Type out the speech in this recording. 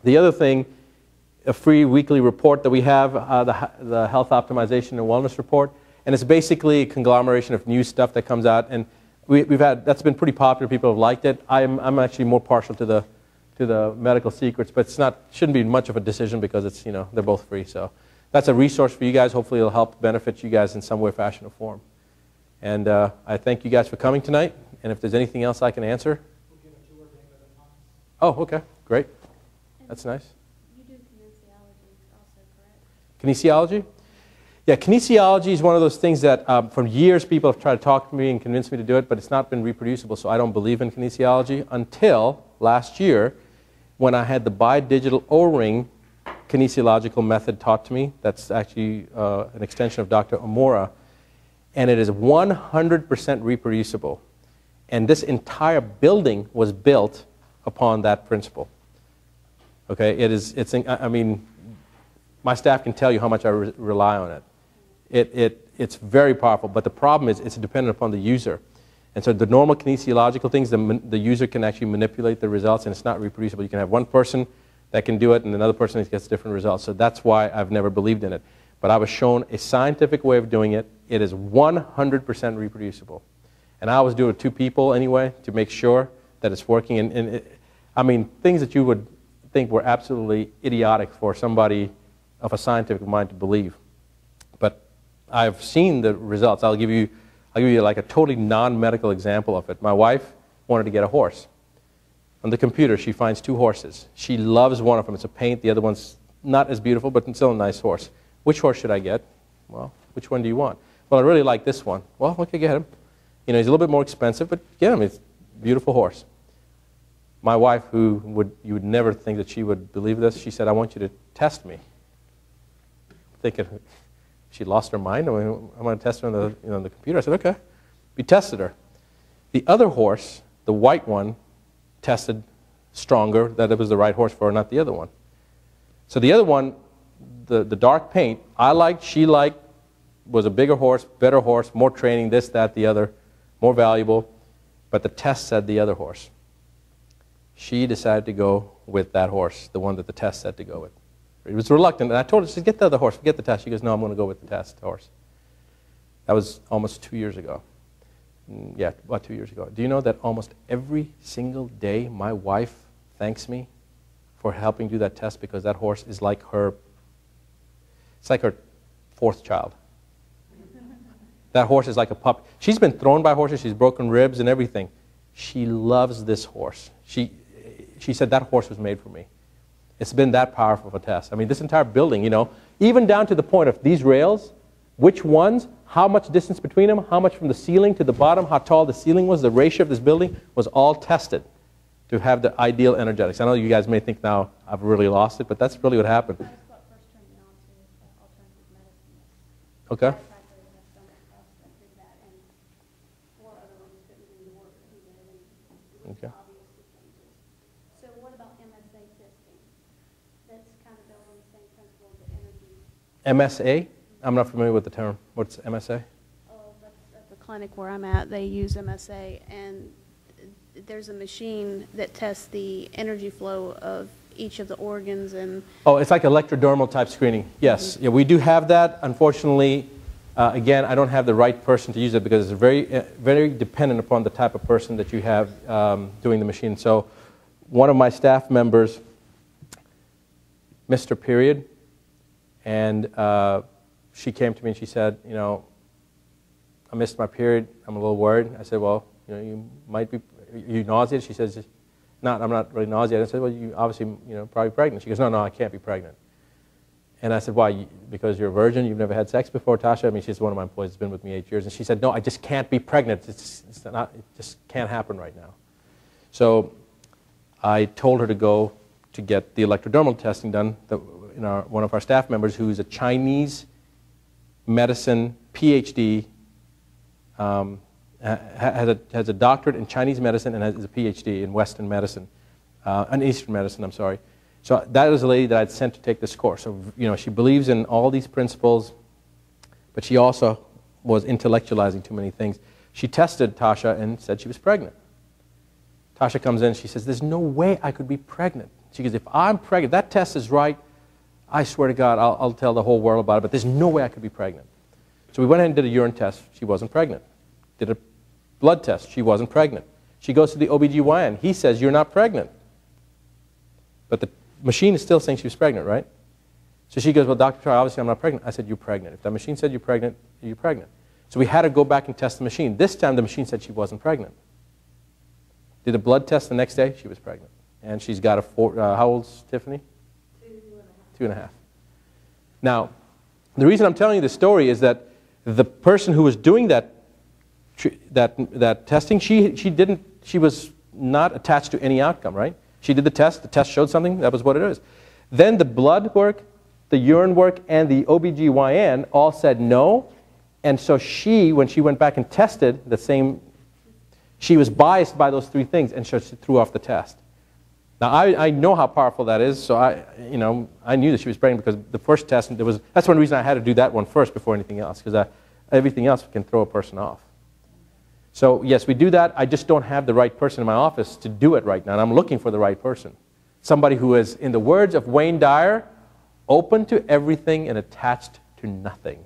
The other thing, a free weekly report that we have, the Health Optimization and Wellness Report, and it's basically a conglomeration of new stuff that comes out, and that's been pretty popular. People have liked it. I'm actually more partial to the medical secrets, but shouldn't be much of a decision because it's, they're both free. So that's a resource for you guys. Hopefully it'll help benefit you guys in some way, fashion, or form. And I thank you guys for coming tonight. And if there's anything else I can answer. We'll give a tour of the talks. Oh, okay, great. That's nice. You do kinesiology also, correct? Kinesiology? Yeah, kinesiology is one of those things that for years people have tried to talk to me and convince me to do it, but it's not been reproducible, so I don't believe in kinesiology until last year when I had the bidigital O-ring kinesiological method taught to me. That's actually an extension of Dr. Amora, and it is 100% reproducible. And this entire building was built upon that principle. Okay, I mean, my staff can tell you how much I rely on it. It's very powerful, but the problem is it's dependent upon the user. And so the normal kinesiological things, the user can actually manipulate the results, and it's not reproducible. You can have one person that can do it and another person that gets different results. So that's why I've never believed in it. But I was shown a scientific way of doing it. It is 100% reproducible. And I always do it with 2 people anyway to make sure that it's working. I mean, things that you would think were absolutely idiotic for somebody of a scientific mind to believe. But I've seen the results. I'll give you like a totally non-medical example of it. My wife wanted to get a horse. On the computer, she finds 2 horses. She loves one of them. It's a paint. The other one's not as beautiful, but it's still a nice horse. Which horse should I get? Well, which one do you want? Well, I really like this one. Well, okay, get him. He's a little bit more expensive, but get him. It's a beautiful horse. My wife, you would never think that she would believe this, she said, I want you to test me. Thinking, she lost her mind. I'm going to test her on the computer. I said, okay. We tested her. The other horse, the white one, tested stronger that it was the right horse for her, not the other one. So the other one, the dark paint, I liked, she liked, was a bigger horse, better horse, more training, this, that, the other, more valuable. But the test said the other horse. She decided to go with that horse, the one that the test said to go with. He was reluctant, and I told her, she said, get the other horse, forget the test. She goes, no, I'm going to go with the test horse. That was almost 2 years ago. Yeah, about 2 years ago. Do you know that almost every single day my wife thanks me for helping do that test because that horse is like her, it's like her 4th child. That horse is like a pup. She's been thrown by horses, she's broken ribs and everything. She loves this horse. She said that horse was made for me. It's been that powerful of a test. I mean, this entire building, even down to the point of these rails, which ones, how much distance between them, how much from the ceiling to the bottom, how tall the ceiling was, the ratio of this building was all tested to have the ideal energetics. I know you guys may think now I've really lost it, but that's really what happened. That's what first turned me on to alternative medicine. Okay. Okay. So what about MSA testing? That's kind of built on the same principle of the energy. MSA? I'm not familiar with the term. What's MSA? Oh, that's at the clinic where I'm at. They use MSA, and there's a machine that tests the energy flow of each of the organs. And oh, it's like electrodermal type screening. Yes, yeah, we do have that. Unfortunately, again, I don't have the right person to use it because it's very dependent upon the type of person that you have doing the machine. So one of my staff members missed her period, and she came to me and she said, I missed my period. I'm a little worried. I said, well, you might be, are you nauseated? She says, I'm not really nauseated. I said, well, you obviously, probably pregnant. She goes, no, I can't be pregnant. And I said, why? Because you're a virgin? You've never had sex before, Tasha? I mean, she's one of my employees. Has been with me 8 years. And she said, no, I just can't be pregnant. It just can't happen right now. So I told her to go to get the electrodermal testing done. One of our staff members, who's a Chinese medicine PhD, has a doctorate in Chinese medicine and has a PhD in Western medicine, in Eastern medicine, I'm sorry. So that is a lady that I'd sent to take this course. So, she believes in all these principles, but she also was intellectualizing too many things. She tested Tasha and said she was pregnant. Tasha comes in, she says, there's no way I could be pregnant. She goes, if I'm pregnant, that test is right, I swear to God, I'll tell the whole world about it, but there's no way I could be pregnant. So we went ahead and did a urine test. She wasn't pregnant. Did a blood test. She wasn't pregnant. She goes to the OBGYN. He says, you're not pregnant. But the machine is still saying she was pregnant, right? So she goes, well, Dr. Char, obviously I'm not pregnant. I said, you're pregnant. If the machine said you're pregnant, you're pregnant. So we had to go back and test the machine. This time the machine said she wasn't pregnant. Did a blood test the next day. She was pregnant. And she's got a how old's Tiffany? 2.5. Now, the reason I'm telling you this story is that the person who was doing that testing, she was not attached to any outcome, right? She did the test showed something, that was what it is. Then the blood work, the urine work, and the OBGYN all said no, and so when she went back and tested the same, she was biased by those 3 things, and so she threw off the test. Now, I know how powerful that is, so I knew that she was pregnant because the first test, that's one reason I had to do that one first before anything else, because everything else can throw a person off. So, yes, we do that. I just don't have the right person in my office to do it right now, and I'm looking for the right person. Somebody who is, in the words of Wayne Dyer, open to everything and attached to nothing.